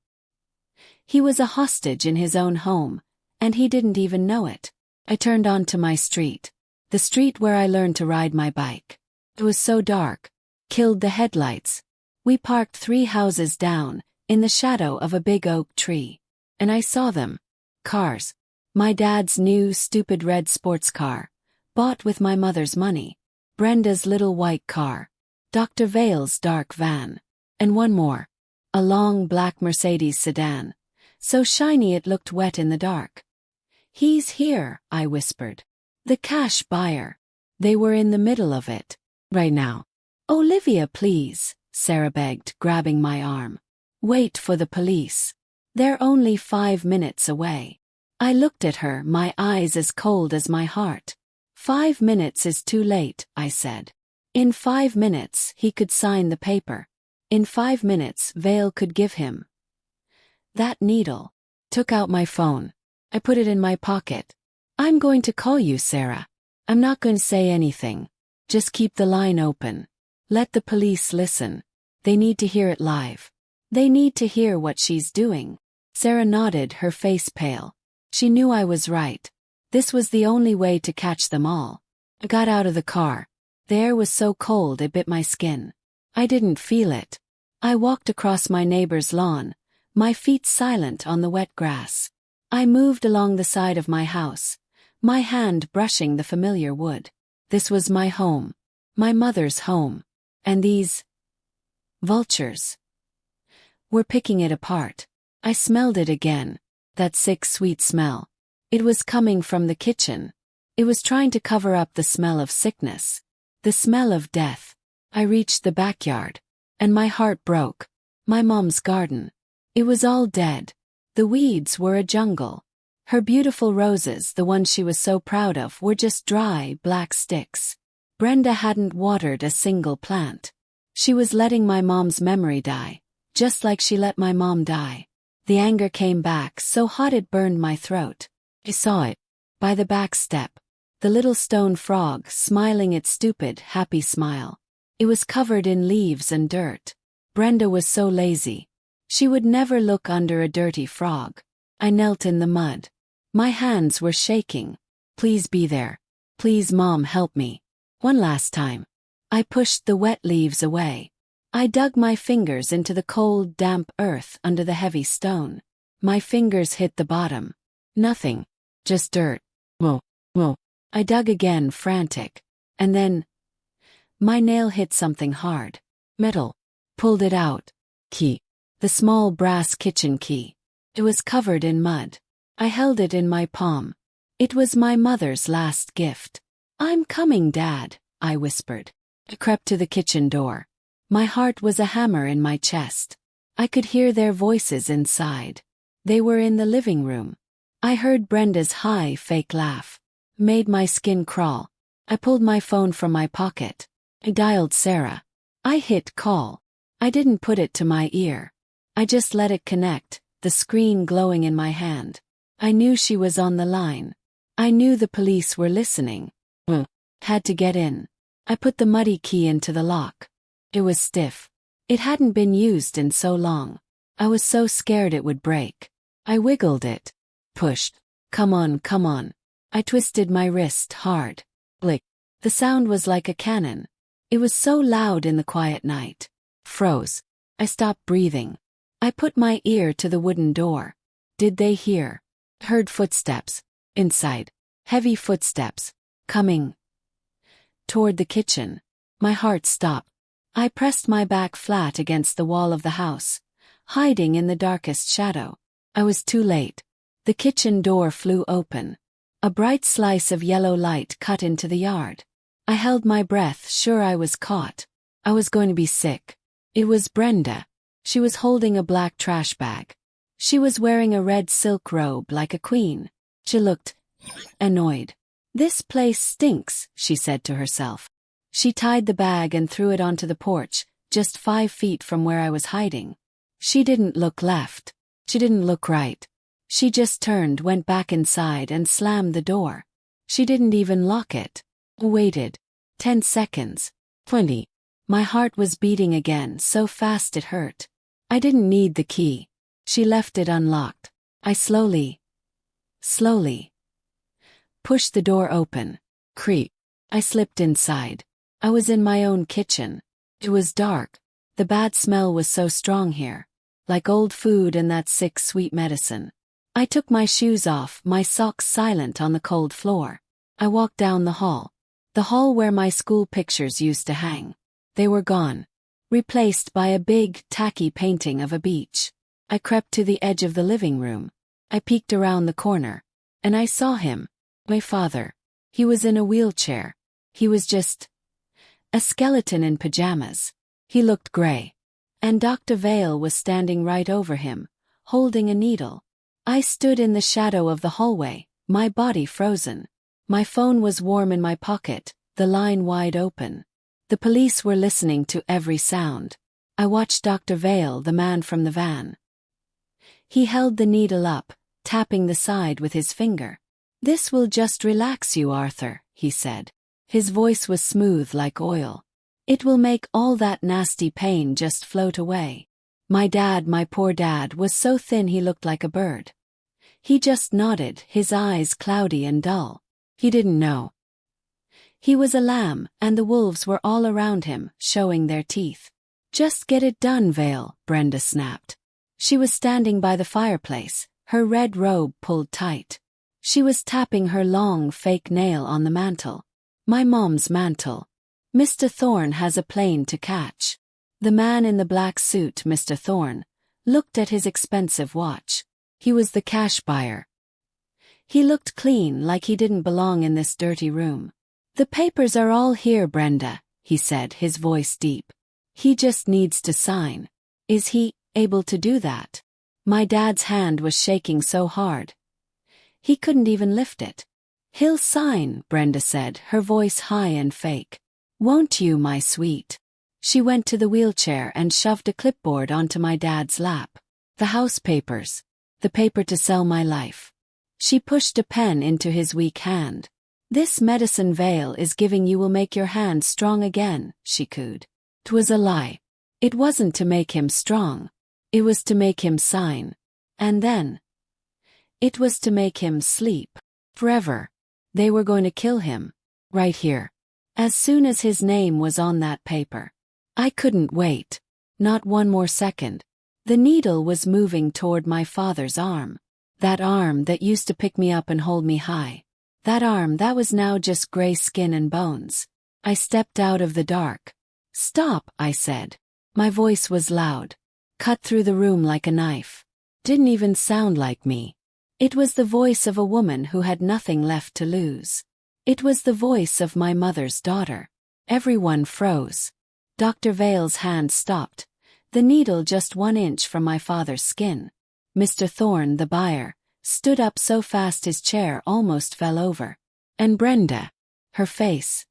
He was a hostage in his own home. And he didn't even know it. I turned onto my street. The street where I learned to ride my bike. It was so dark. Killed the headlights. We parked 3 houses down, in the shadow of a big oak tree. And I saw them. Cars. My dad's new, stupid red sports car. Bought with my mother's money. Brenda's little white car. Dr. Vale's dark van. And one more. A long black Mercedes sedan. So shiny it looked wet in the dark. He's here, I whispered. The cash buyer. They were in the middle of it. Right now. Olivia, please, Sarah begged, grabbing my arm. Wait for the police. They're only 5 minutes away. I looked at her, my eyes as cold as my heart. 5 minutes is too late, I said. In 5 minutes, he could sign the paper. In 5 minutes, Vale could give him that needle. Took out my phone. I put it in my pocket. I'm going to call you, Sarah. I'm not going to say anything. Just keep the line open. Let the police listen. They need to hear it live. They need to hear what she's doing. Sarah nodded, her face pale. She knew I was right. This was the only way to catch them all. I got out of the car. The air was so cold it bit my skin. I didn't feel it. I walked across my neighbor's lawn, my feet silent on the wet grass. I moved along the side of my house, my hand brushing the familiar wood. This was my home. My mother's home. And these vultures were picking it apart. I smelled it again. That sick, sweet smell. It was coming from the kitchen. It was trying to cover up the smell of sickness. The smell of death. I reached the backyard. And my heart broke. My mom's garden. It was all dead. The weeds were a jungle. Her beautiful roses, the ones she was so proud of, were just dry, black sticks. Brenda hadn't watered a single plant. She was letting my mom's memory die, just like she let my mom die. The anger came back so hot it burned my throat. I saw it. By the back step. The little stone frog smiling its stupid, happy smile. It was covered in leaves and dirt. Brenda was so lazy. She would never look under a dirty frog. I knelt in the mud. My hands were shaking. Please be there. Please, Mom, help me. One last time. I pushed the wet leaves away. I dug my fingers into the cold, damp earth under the heavy stone. My fingers hit the bottom. Nothing. Just dirt. Whoa, whoa. I dug again, frantic. And then my nail hit something hard. Metal. Pulled it out. Key. The small brass kitchen key. It was covered in mud. I held it in my palm. It was my mother's last gift. I'm coming, Dad, I whispered. I crept to the kitchen door. My heart was a hammer in my chest. I could hear their voices inside. They were in the living room. I heard Brenda's high, fake laugh. Made my skin crawl. I pulled my phone from my pocket. I dialed Sarah. I hit call. I didn't put it to my ear. I just let it connect, the screen glowing in my hand. I knew she was on the line. I knew the police were listening. Had to get in. I put the muddy key into the lock. It was stiff. It hadn't been used in so long. I was so scared it would break. I wiggled it. Pushed. Come on, come on. I twisted my wrist hard. Blick. The sound was like a cannon. It was so loud in the quiet night. Froze. I stopped breathing. I put my ear to the wooden door. Did they hear? Heard footsteps. Inside. Heavy footsteps. Coming toward the kitchen. My heart stopped. I pressed my back flat against the wall of the house, hiding in the darkest shadow. I was too late. The kitchen door flew open. A bright slice of yellow light cut into the yard. I held my breath, sure I was caught. I was going to be sick. It was Brenda. She was holding a black trash bag. She was wearing a red silk robe like a queen. She looked annoyed. This place stinks, she said to herself. She tied the bag and threw it onto the porch, just 5 feet from where I was hiding. She didn't look left. She didn't look right. She just turned, went back inside and slammed the door. She didn't even lock it. Waited. 10 seconds. 20. My heart was beating again, so fast it hurt. I didn't need the key. She left it unlocked. I slowly pushed the door open. Creak. I slipped inside. I was in my own kitchen. It was dark. The bad smell was so strong here. Like old food and that sick, sweet medicine. I took my shoes off, my socks silent on the cold floor. I walked down the hall. The hall where my school pictures used to hang. They were gone. Replaced by a big, tacky painting of a beach. I crept to the edge of the living room. I peeked around the corner. And I saw him. My father. He was in a wheelchair. He was just a skeleton in pajamas. He looked gray. And Dr. Vale was standing right over him, holding a needle. I stood in the shadow of the hallway, my body frozen. My phone was warm in my pocket, the line wide open. The police were listening to every sound. I watched Dr. Vale, the man from the van. He held the needle up, tapping the side with his finger. "This will just relax you, Arthur," he said. His voice was smooth like oil. "It will make all that nasty pain just float away." My poor dad, was so thin he looked like a bird. He just nodded, his eyes cloudy and dull. He didn't know. He was a lamb, and the wolves were all around him, showing their teeth. Just get it done, Vale, Brenda snapped. She was standing by the fireplace, her red robe pulled tight. She was tapping her long, fake nail on the mantel. My mom's mantel. Mr. Thorne has a plane to catch. The man in the black suit, Mr. Thorne, looked at his expensive watch. He was the cash buyer. He looked clean, like he didn't belong in this dirty room. The papers are all here, Brenda, he said, his voice deep. He just needs to sign. Is he able to do that? My dad's hand was shaking so hard. He couldn't even lift it. He'll sign, Brenda said, her voice high and fake. Won't you, my sweet? She went to the wheelchair and shoved a clipboard onto my dad's lap. The house papers. The paper to sell my life. She pushed a pen into his weak hand. This medicine Vale is giving you will make your hand strong again, she cooed. 'Twas a lie. It wasn't to make him strong. It was to make him sign. And then it was to make him sleep. Forever. They were going to kill him. Right here. As soon as his name was on that paper. I couldn't wait. Not one more second. The needle was moving toward my father's arm. That arm that used to pick me up and hold me high. That arm that was now just gray skin and bones. I stepped out of the dark. Stop, I said. My voice was loud. Cut through the room like a knife. Didn't even sound like me. It was the voice of a woman who had nothing left to lose. It was the voice of my mother's daughter. Everyone froze. Dr. Vale's hand stopped. The needle just 1 inch from my father's skin. Mr. Thorne, the buyer, stood up so fast his chair almost fell over. And Brenda. Her face.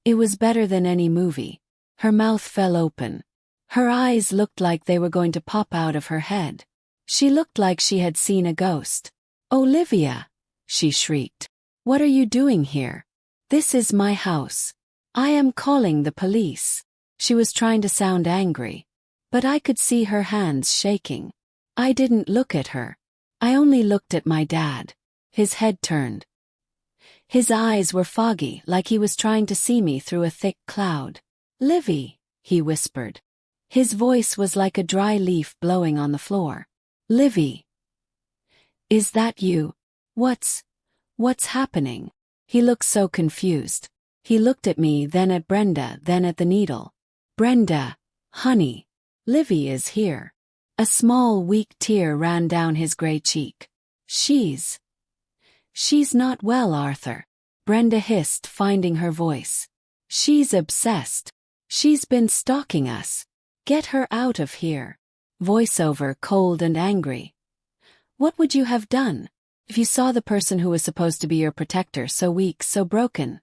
It was better than any movie. Her mouth fell open. Her eyes looked like they were going to pop out of her head. She looked like she had seen a ghost. Olivia! She shrieked. What are you doing here? This is my house. I am calling the police. She was trying to sound angry. But I could see her hands shaking. I didn't look at her. I only looked at my dad. His head turned. His eyes were foggy, like he was trying to see me through a thick cloud. Livy, he whispered. His voice was like a dry leaf blowing on the floor. Livy. Is that you? What's happening? He looked so confused. He looked at me, then at Brenda, then at the needle. Brenda, honey, Livy is here. A small, weak tear ran down his gray cheek. She's not well, Arthur. Brenda hissed, finding her voice. She's obsessed. She's been stalking us. Get her out of here. Voiceover, cold and angry. What would you have done if you saw the person who was supposed to be your protector so weak, so broken?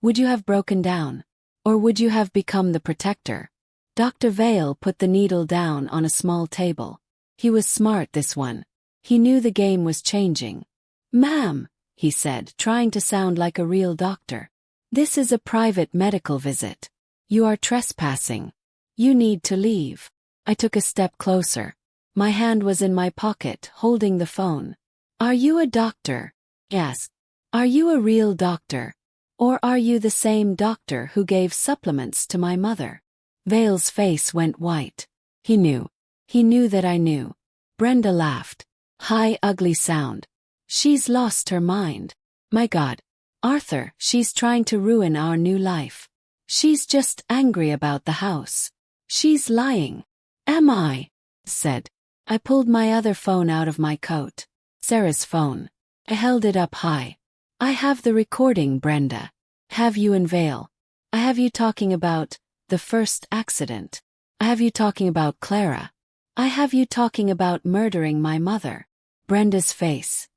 Would you have broken down? Or would you have become the protector? Dr. Vale put the needle down on a small table. He was smart, this one. He knew the game was changing. Ma'am, he said, trying to sound like a real doctor. This is a private medical visit. You are trespassing. You need to leave. I took a step closer. My hand was in my pocket, holding the phone. Are you a doctor? Yes. Are you a real doctor? Or are you the same doctor who gave supplements to my mother? Vale's face went white. He knew. He knew that I knew. Brenda laughed. High, ugly sound. She's lost her mind. My God. Arthur, she's trying to ruin our new life. She's just angry about the house. She's lying. Am I? Said. I pulled my other phone out of my coat. Sarah's phone. I held it up high. I have the recording, Brenda. Have you and Vale? I have you talking about the first accident. I have you talking about Clara. I have you talking about murdering my mother. Brenda's face.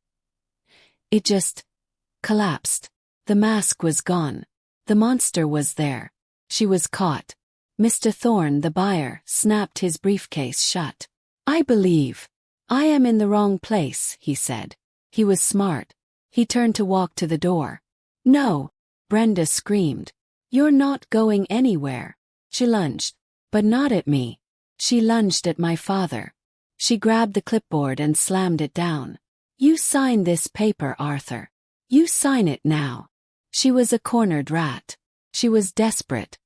It just collapsed. The mask was gone. The monster was there. She was caught. Mr. Thorne, the buyer, snapped his briefcase shut. I believe I am in the wrong place, he said. He was smart. He turned to walk to the door. No, Brenda screamed. You're not going anywhere. She lunged, but not at me. She lunged at my father. She grabbed the clipboard and slammed it down. "You sign this paper, Arthur. You sign it now." She was a cornered rat. She was desperate.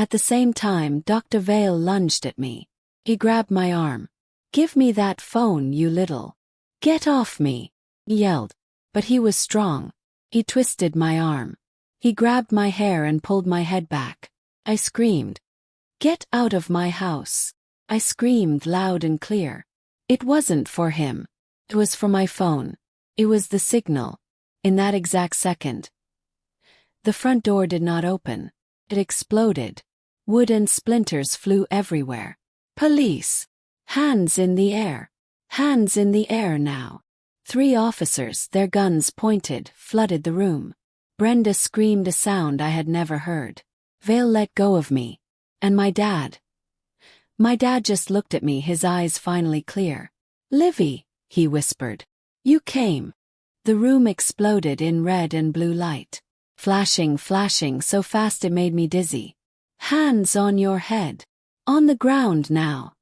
At the same time, Dr. Vale lunged at me. He grabbed my arm. "Give me that phone, you little." "Get off me," he yelled. But he was strong. He twisted my arm. He grabbed my hair and pulled my head back. I screamed. "Get out of my house." I screamed loud and clear. It wasn't for him. It was for my phone. It was the signal. In that exact second, the front door did not open. It exploded. Wood and splinters flew everywhere. "Police! Hands in the air! Hands in the air now!" 3 officers, their guns pointed, flooded the room. Brenda screamed a sound I had never heard. Vale let go of me. And my dad. My dad just looked at me, his eyes finally clear. "Livy," he whispered. "You came." The room exploded in red and blue light. Flashing so fast it made me dizzy. "Hands on your head. On the ground now."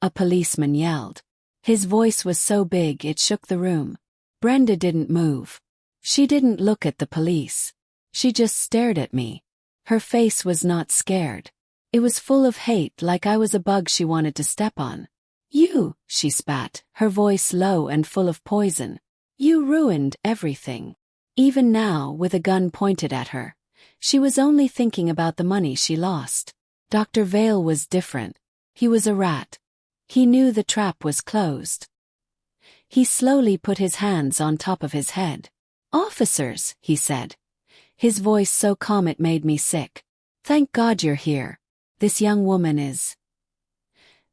A policeman yelled. His voice was so big it shook the room. Brenda didn't move. She didn't look at the police. She just stared at me. Her face was not scared. It was full of hate, like I was a bug she wanted to step on. "You," she spat, her voice low and full of poison. "You ruined everything." Even now, with a gun pointed at her, she was only thinking about the money she lost. Dr. Vale was different. He was a rat. He knew the trap was closed. He slowly put his hands on top of his head. "Officers," he said. His voice so calm it made me sick. "Thank God you're here. This young woman is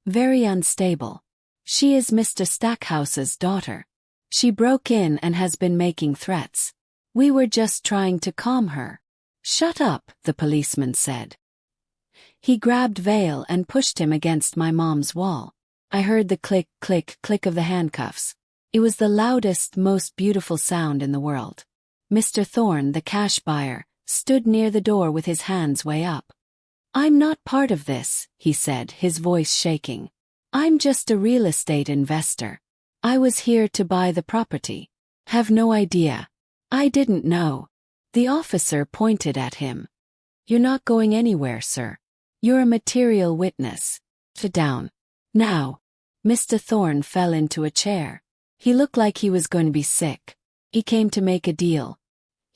very unstable. She is Mr. Stackhouse's daughter. She broke in and has been making threats. We were just trying to calm her." "Shut up," the policeman said. He grabbed Vale and pushed him against my mom's wall. I heard the click, click, click of the handcuffs. It was the loudest, most beautiful sound in the world. Mr. Thorne, the cash buyer, stood near the door with his hands way up. "I'm not part of this," he said, his voice shaking. "I'm just a real estate investor. I was here to buy the property. Have no idea. I didn't know." The officer pointed at him. "You're not going anywhere, sir. You're a material witness. Sit down. Now." Mr. Thorne fell into a chair. He looked like he was going to be sick. He came to make a deal.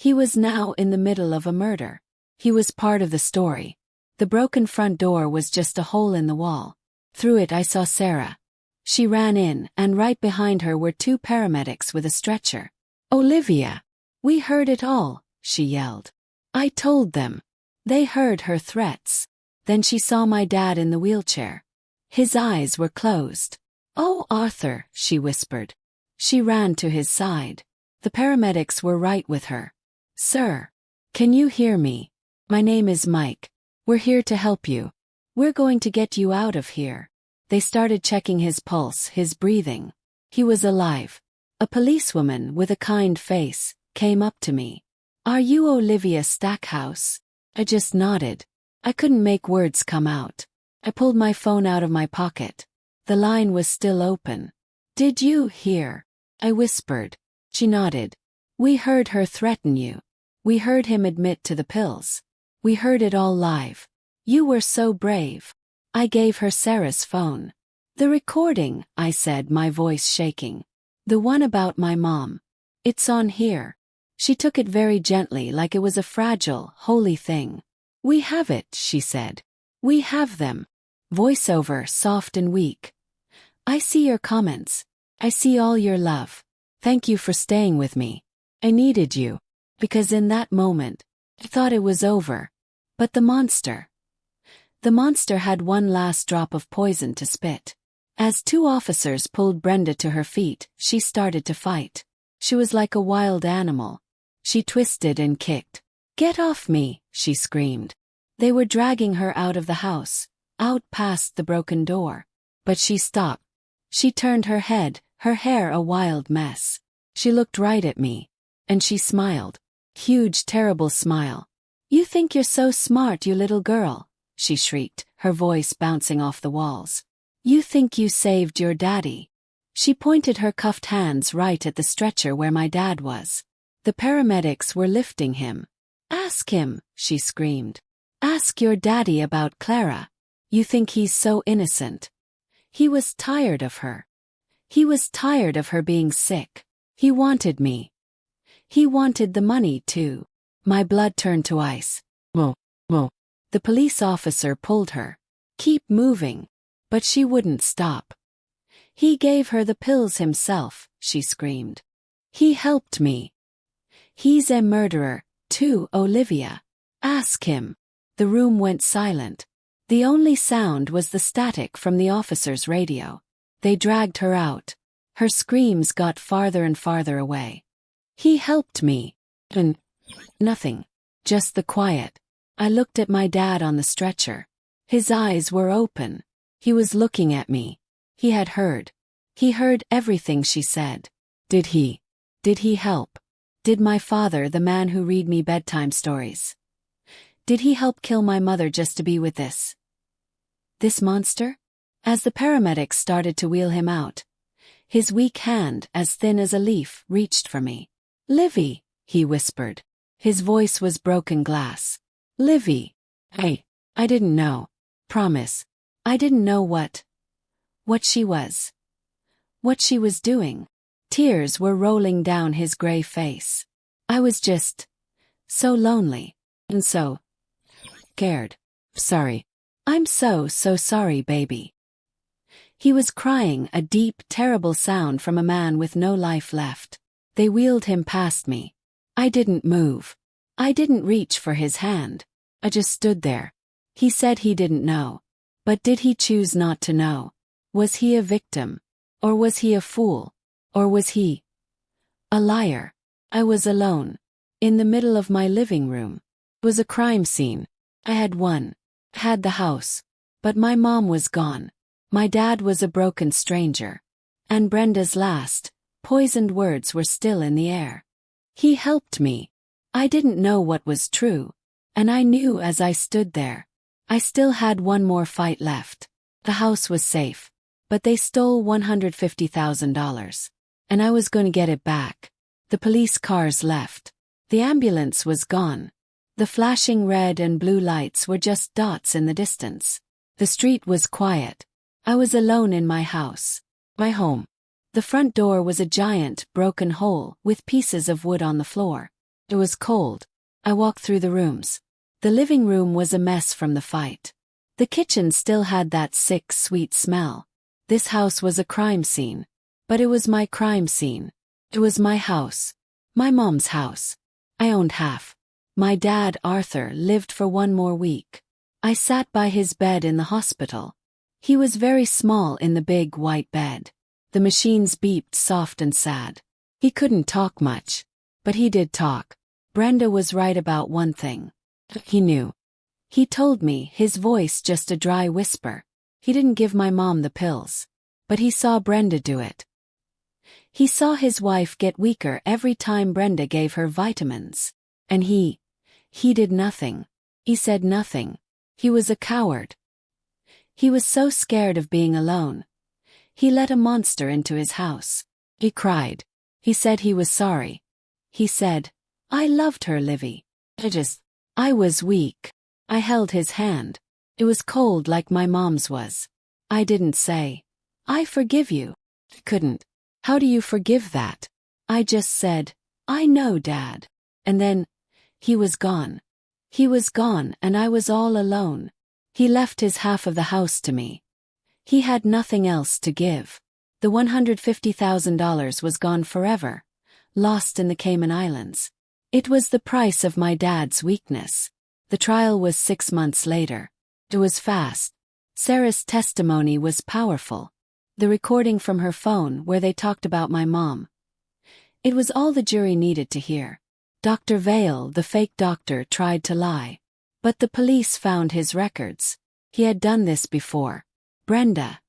He was now in the middle of a murder. He was part of the story. The broken front door was just a hole in the wall. Through it I saw Sarah. She ran in, and right behind her were 2 paramedics with a stretcher. "Olivia! We heard it all," she yelled. "I told them." They heard her threats. Then she saw my dad in the wheelchair. His eyes were closed. "Oh, Arthur," she whispered. She ran to his side. The paramedics were right with her. "Sir, can you hear me? My name is Mike. We're here to help you. We're going to get you out of here." They started checking his pulse, his breathing. He was alive. A policewoman with a kind face came up to me. "Are you Olivia Stackhouse?" I just nodded. I couldn't make words come out. I pulled my phone out of my pocket. The line was still open. "Did you hear?" I whispered. She nodded. "We heard her threaten you. We heard him admit to the pills. We heard it all live. You were so brave." I gave her Sarah's phone. "The recording," I said, my voice shaking. "The one about my mom. It's on here." She took it very gently, like it was a fragile, holy thing. "We have it," she said. "We have them." Voiceover, soft and weak. "I see your comments. I see all your love. Thank you for staying with me. I needed you." Because in that moment, I thought it was over. But the monster. The monster had one last drop of poison to spit. As 2 officers pulled Brenda to her feet, she started to fight. She was like a wild animal. She twisted and kicked. "Get off me," she screamed. They were dragging her out of the house, out past the broken door. But she stopped. She turned her head, her hair a wild mess. She looked right at me. And she smiled. Huge, terrible smile. "You think you're so smart, you little girl," she shrieked, her voice bouncing off the walls. You think you saved your daddy? She pointed her cuffed hands right at the stretcher where my dad was. The paramedics were lifting him. Ask him, she screamed. Ask your daddy about Clara. You think he's so innocent? He was tired of her. He was tired of her being sick. He wanted me. He wanted the money too. My blood turned to ice. Whoa. The police officer pulled her. Keep moving. But she wouldn't stop. He gave her the pills himself, she screamed. He helped me. He's a murderer, too, Olivia. Ask him. The room went silent. The only sound was the static from the officer's radio. They dragged her out. Her screams got farther and farther away. He helped me. And nothing. Just the quiet. I looked at my dad on the stretcher. His eyes were open. He was looking at me. He had heard. He heard everything she said. Did he help? Did my father, the man who read me bedtime stories? Did he help kill my mother just to be with this monster? As the paramedics started to wheel him out, his weak hand, as thin as a leaf, reached for me. Livy, he whispered. His voice was broken glass. Livy. I didn't know. Promise. I didn't know what she was. What she was doing. Tears were rolling down his gray face. I was just so lonely and so scared. Sorry. I'm so sorry, baby. He was crying, a deep, terrible sound from a man with no life left. They wheeled him past me. I didn't move. I didn't reach for his hand. I just stood there. He said he didn't know. But did he choose not to know? Was he a victim? Or was he a fool? Or was he a liar? I was alone. In the middle of my living room. It was a crime scene. I had the house. But my mom was gone. My dad was a broken stranger. And Brenda's last, poisoned words were still in the air. He helped me. I didn't know what was true. And I knew as I stood there. I still had one more fight left. The house was safe. But they stole $150,000. And I was going to get it back. The police cars left. The ambulance was gone. The flashing red and blue lights were just dots in the distance. The street was quiet. I was alone in my house. My home. The front door was a giant, broken hole with pieces of wood on the floor. It was cold. I walked through the rooms. The living room was a mess from the fight. The kitchen still had that sick, sweet smell. This house was a crime scene. But it was my crime scene. It was my house. My mom's house. I owned half. My dad, Arthur, lived for one more week. I sat by his bed in the hospital. He was very small in the big white bed. The machines beeped soft and sad. He couldn't talk much. But he did talk. Brenda was right about one thing. He knew. He told me, his voice just a dry whisper. He didn't give my mom the pills. But he saw Brenda do it. He saw his wife get weaker every time Brenda gave her vitamins. And he did nothing. He said nothing. He was a coward. He was so scared of being alone. He let a monster into his house. He cried. He said he was sorry. He said, I loved her, Livy. I was weak. I held his hand. It was cold like my mom's was. I didn't say, I forgive you. I couldn't. How do you forgive that? I just said, I know, Dad. And then, he was gone. He was gone and I was all alone. He left his half of the house to me. He had nothing else to give. The $150,000 was gone forever, lost in the Cayman Islands. It was the price of my dad's weakness. The trial was 6 months later. It was fast. Sarah's testimony was powerful. The recording from her phone where they talked about my mom. It was all the jury needed to hear. Dr. Vale, the fake doctor, tried to lie. But the police found his records. He had done this before. Brenda.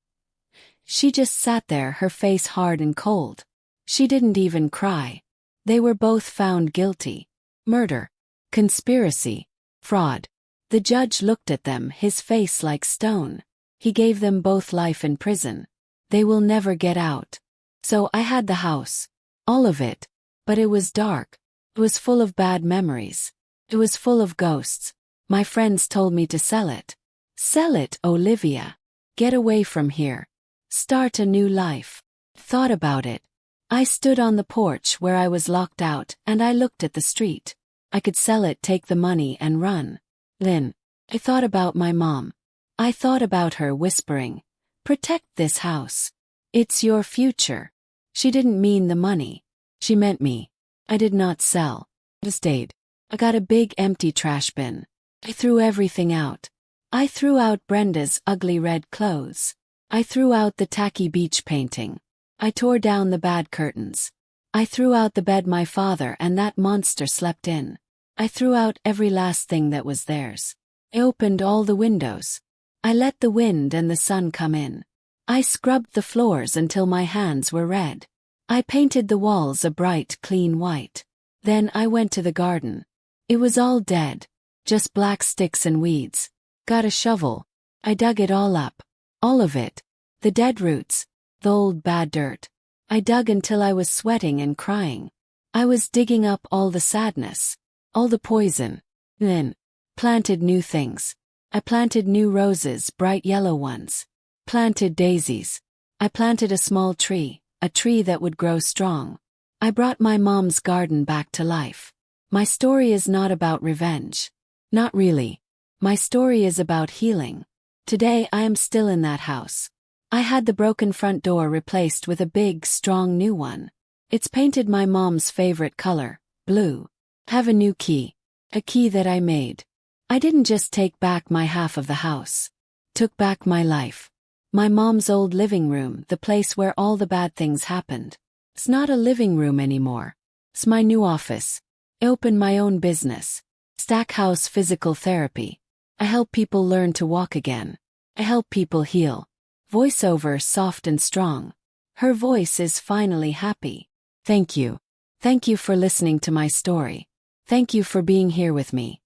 She just sat there, her face hard and cold. She didn't even cry. They were both found guilty. Murder. Conspiracy. Fraud. The judge looked at them, his face like stone. He gave them both life in prison. They will never get out. So I had the house. All of it. But it was dark. It was full of bad memories. It was full of ghosts. My friends told me to sell it. Sell it, Olivia. Get away from here. Start a new life. Thought about it. I stood on the porch where I was locked out and I looked at the street. I could sell it, take the money and run. Then, I thought about my mom. I thought about her whispering, "Protect this house. It's your future." She didn't mean the money. She meant me. I did not sell. I stayed. I got a big empty trash bin. I threw everything out. I threw out Brenda's ugly red clothes. I threw out the tacky beach painting. I tore down the bad curtains. I threw out the bed my father and that monster slept in. I threw out every last thing that was theirs. I opened all the windows. I let the wind and the sun come in. I scrubbed the floors until my hands were red. I painted the walls a bright, clean white. Then I went to the garden. It was all dead. Just black sticks and weeds. Got a shovel. I dug it all up. All of it. The dead roots. The old bad dirt. I dug until I was sweating and crying. I was digging up all the sadness. All the poison. Then, planted new things. I planted new roses, bright yellow ones. Planted daisies. I planted a small tree, a tree that would grow strong. I brought my mom's garden back to life. My story is not about revenge. Not really. My story is about healing. Today I am still in that house. I had the broken front door replaced with a big, strong new one. It's painted my mom's favorite color, blue. Have a new key. A key that I made. I didn't just take back my half of the house. Took back my life. My mom's old living room, the place where all the bad things happened. It's not a living room anymore. It's my new office. I open my own business. Stackhouse Physical Therapy. I help people learn to walk again. I help people heal. Voiceover soft and strong. Her voice is finally happy. Thank you. Thank you for listening to my story. Thank you for being here with me.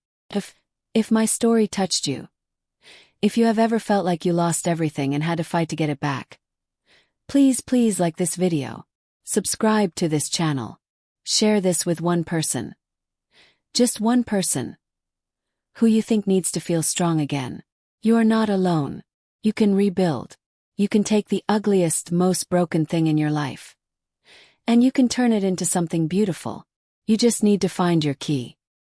If my story touched you, if you have ever felt like you lost everything and had to fight to get it back, please like this video. Subscribe to this channel. Share this with one person. Just one person. Who you think needs to feel strong again. You are not alone. You can rebuild. You can take the ugliest, most broken thing in your life. And you can turn it into something beautiful. You just need to find your key.